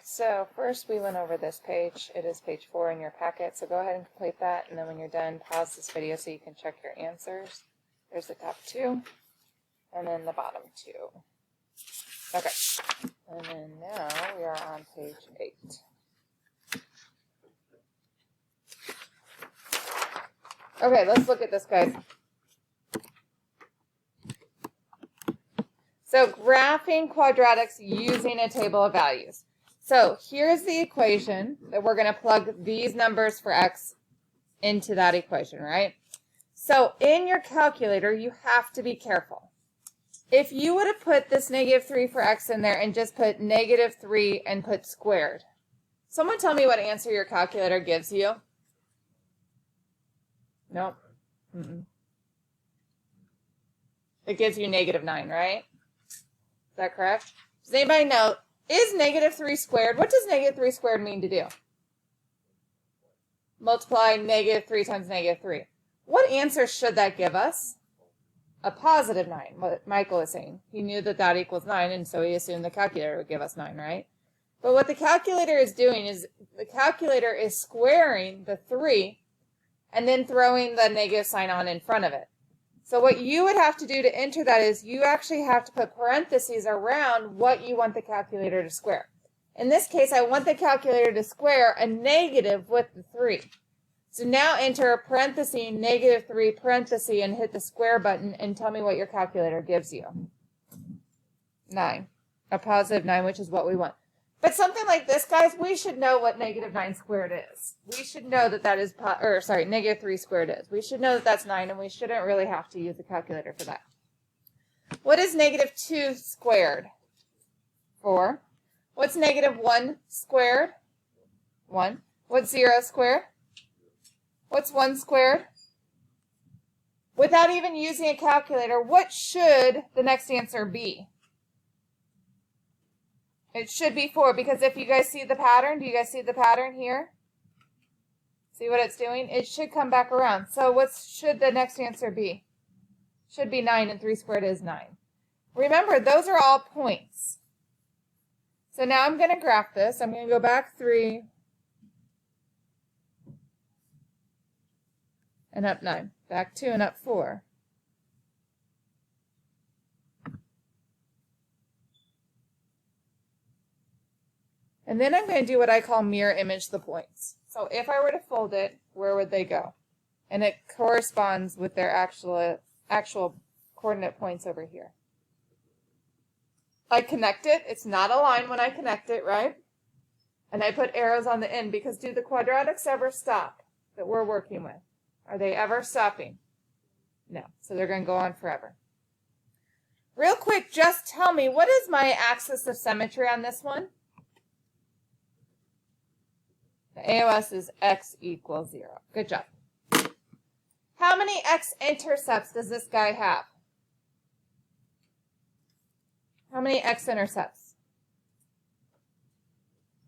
so first we went over this page. It is page 4 in your packet, so go ahead and complete that, and then when you're done, pause this video so you can check your answers. There's the top 2, and then the bottom 2. Okay, and then now we are on page 8. Okay, let's look at this, guys. So graphing quadratics using a table of values. So here's the equation that we're going to plug these numbers for x into that equation, right? So in your calculator, you have to be careful. If you would have put this -3 for x in there and just put -3 and put squared, someone tell me what answer your calculator gives you. Nope. It gives you -9, right? Is that correct? Does anybody know, is -3 squared? What does -3 squared mean to do? Multiply -3 times -3. What answer should that give us? A positive 9, what Michael is saying. He knew that that equals 9, and so he assumed the calculator would give us 9, right? But what the calculator is doing is the calculator is squaring the 3 and then throwing the negative sign on in front of it. So what you would have to do to enter that is you actually have to put parentheses around what you want the calculator to square. In this case, I want the calculator to square a negative with the 3. So now enter a parenthesis, -3 parenthesis, and hit the square button and tell me what your calculator gives you. 9. A positive 9, which is what we want. But something like this, guys, we should know what -9 squared is. We should know that that is, -3 squared is. We should know that that's 9, and we shouldn't really have to use the calculator for that. What is -2 squared? 4. What's -1 squared? 1. What's 0 squared? What's 1 squared? Without even using a calculator, what should the next answer be? It should be 4, because if you guys see the pattern, do you guys see the pattern here? See what it's doing? It should come back around. So what should the next answer be? Should be 9, and 3 squared is 9. Remember, those are all points. So now I'm going to graph this. I'm going to go back 3 and up 9. Back 2 and up 4. And then I'm going to do what I call mirror image the points. So if I were to fold it, where would they go? And it corresponds with their actual coordinate points over here. I connect it. It's not a line when I connect it, right? And I put arrows on the end because do the quadratics ever stop that we're working with? Are they ever stopping? No. So they're going to go on forever. Real quick, just tell me, what is my axis of symmetry on this one? The AOS is x equals 0. Good job. How many x-intercepts does this guy have? How many x-intercepts?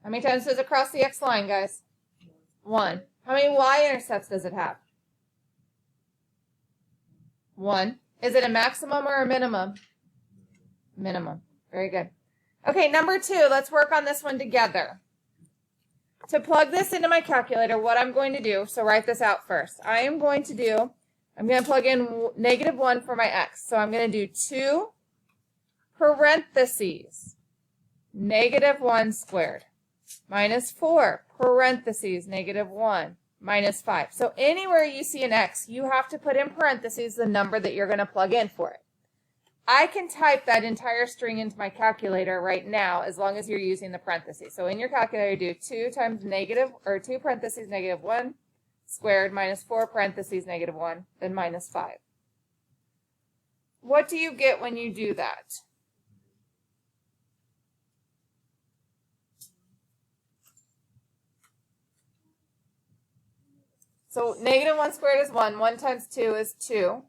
How many times does it cross the x line, guys? 1. How many y-intercepts does it have? 1. Is it a maximum or a minimum? Minimum. Very good. Okay, number 2. Let's work on this one together. To plug this into my calculator, what I'm going to do, so write this out first. I'm going to plug in -1 for my x. So I'm going to do 2 parentheses, -1 squared, minus 4 parentheses, -1, minus 5. So anywhere you see an x, you have to put in parentheses the number that you're going to plug in for it. I can type that entire string into my calculator right now as long as you're using the parentheses. So in your calculator, do 2 times -2 parentheses -1 squared minus 4 parentheses -1, then minus 5. What do you get when you do that? So -1 squared is 1. 1 times 2 is 2.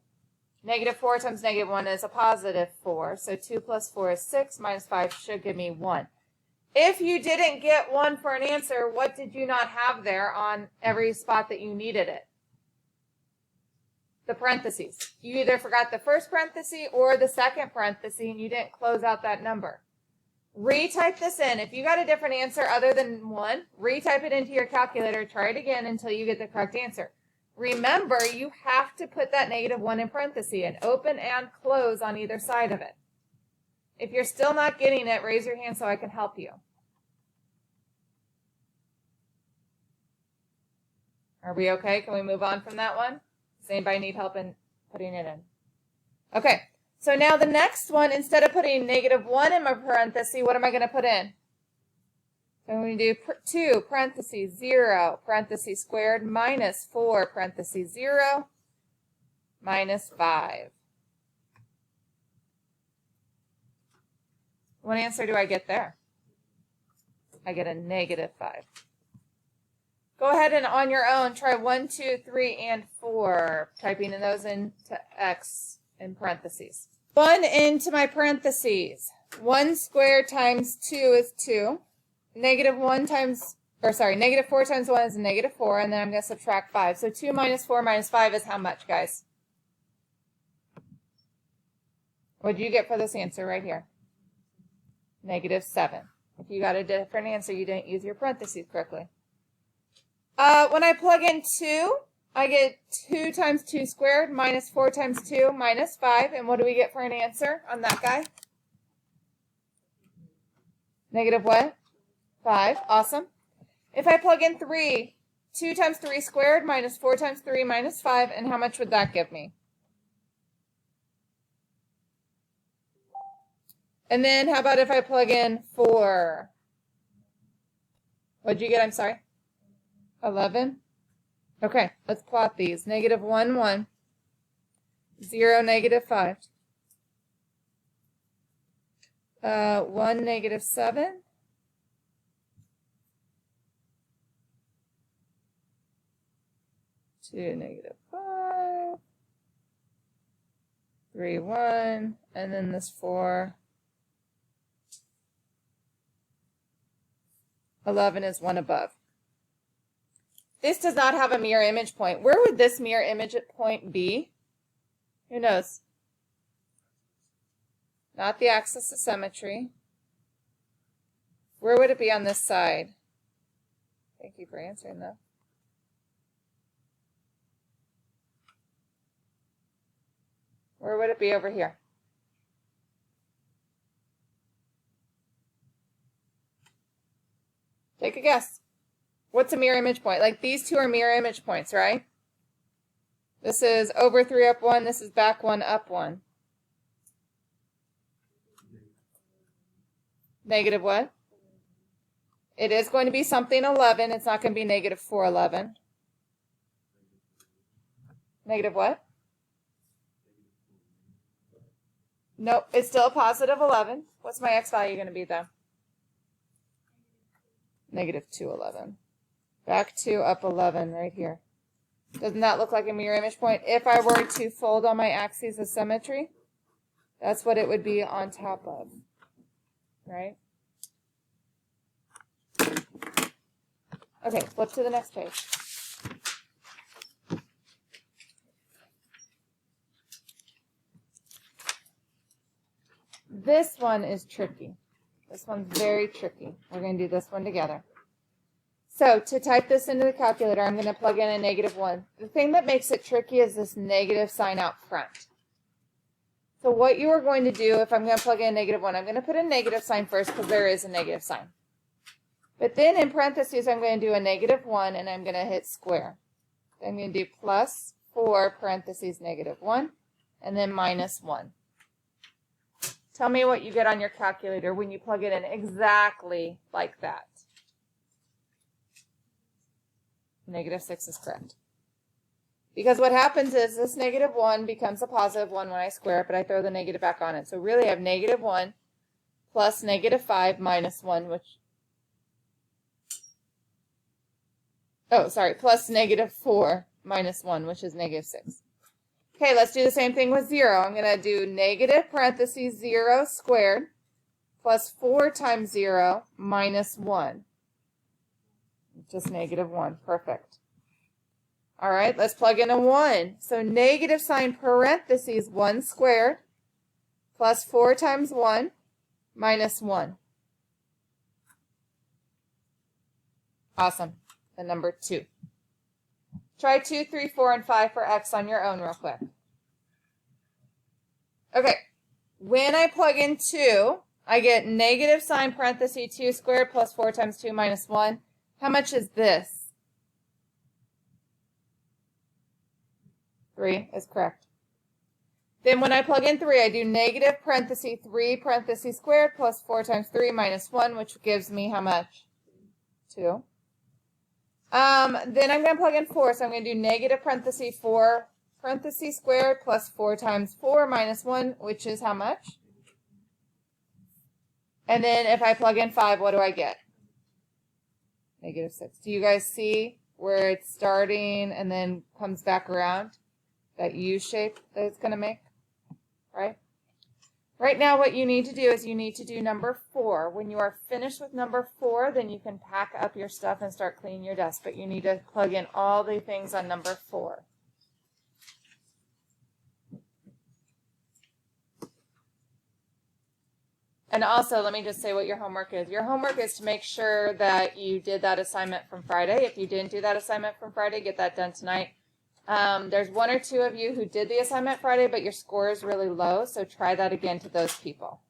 -4 times -1 is a positive 4. So 2 plus 4 is 6. Minus 5 should give me 1. If you didn't get 1 for an answer, what did you not have there on every spot that you needed it? The parentheses. You either forgot the first parenthesis or the second parenthesis and you didn't close out that number. Retype this in. If you got a different answer other than 1, retype it into your calculator. Try it again until you get the correct answer. Remember, you have to put that -1 in parentheses and open and close on either side of it. If you're still not getting it, raise your hand so I can help you. Are we okay? Can we move on from that one? Does anybody need help in putting it in? Okay, so now the next one, instead of putting -1 in my parenthesis, what am I going to put in? So I'm going to do 2 parentheses 0 parentheses squared minus 4 parentheses 0 minus 5. What answer do I get there? I get a -5. Go ahead and on your own try 1, 2, 3, and 4, typing in those into X in parentheses. 1 into my parentheses. 1 squared times 2 is 2. -4 times 1 is -4, and then I'm going to subtract 5. So 2 minus 4 minus 5 is how much, guys? What did you get for this answer right here? -7. If you got a different answer, you didn't use your parentheses correctly. When I plug in 2, I get 2 times 2 squared minus 4 times 2 minus 5. And what do we get for an answer on that guy? Negative what? 5. Awesome. If I plug in 3, 2 times 3 squared minus 4 times 3 minus 5, and how much would that give me? And then how about if I plug in 4? What'd you get? I'm sorry. 11. Okay, let's plot these. -1, 1. 0, -5. 1, -7. 2, -5. 3, 1. And then this 4. 11 is 1 above. This does not have a mirror image point. Where would this mirror image point be? Who knows? Not the axis of symmetry. Where would it be on this side? Thank you for answering that. Where would it be over here? Take a guess. What's a mirror image point? Like these two are mirror image points, right? This is over 3 up 1. This is back 1 up 1. Negative what? It is going to be something 11. It's not going to be -4, 11. Negative what? Nope, it's still a positive 11. What's my X value going to be though? -2, 11. Back 2 up 11 right here. Doesn't that look like a mirror image point? If I were to fold on my axes of symmetry, that's what it would be on top of, right? Okay, flip to the next page. This one is tricky. This one's very tricky. We're going to do this one together. So to type this into the calculator, I'm going to plug in a -1. The thing that makes it tricky is this negative sign out front. So what you are going to do, if I'm going to plug in a -1, I'm going to put a negative sign first because there is a negative sign. But then in parentheses, I'm going to do a -1 and I'm going to hit square. Then I'm going to do +4 parentheses -1 and then -1. Tell me what you get on your calculator when you plug it in exactly like that. -6 is correct. Because what happens is this -1 becomes a +1 when I square it, but I throw the negative back on it. So really I have -1 plus -5 minus 1, which, plus -4 minus 1, which is -6. Okay, let's do the same thing with 0. I'm going to do negative parentheses 0 squared plus 4 times 0 minus 1. Just -1. Perfect. All right, let's plug in a 1. So negative sign parentheses 1 squared plus 4 times 1 minus 1. Awesome. The number 2. Try 2, 3, 4, and 5 for x on your own real quick. Okay. When I plug in 2, I get negative sign parenthesis 2 squared plus 4 times 2 minus 1. How much is this? 3 is correct. Then when I plug in 3, I do negative parenthesis 3 parenthesis squared plus 4 times 3 minus 1, which gives me how much? 2. Then I'm going to plug in 4, so I'm going to do negative parenthesis 4 parenthesis squared plus 4 times 4 minus 1, which is how much? And then if I plug in 5, what do I get? Negative 6. Do you guys see where it's starting and then comes back around? That U shape that it's going to make, right? Right now what you need to do is you need to do number 4. When you are finished with number 4, then you can pack up your stuff and start cleaning your desk. But you need to plug in all the things on number 4. And also, let me just say what your homework is. Your homework is to make sure that you did that assignment from Friday. If you didn't do that assignment from Friday, get that done tonight. There's 1 or 2 of you who did the assignment Friday, but your score is really low, so try that again to those people.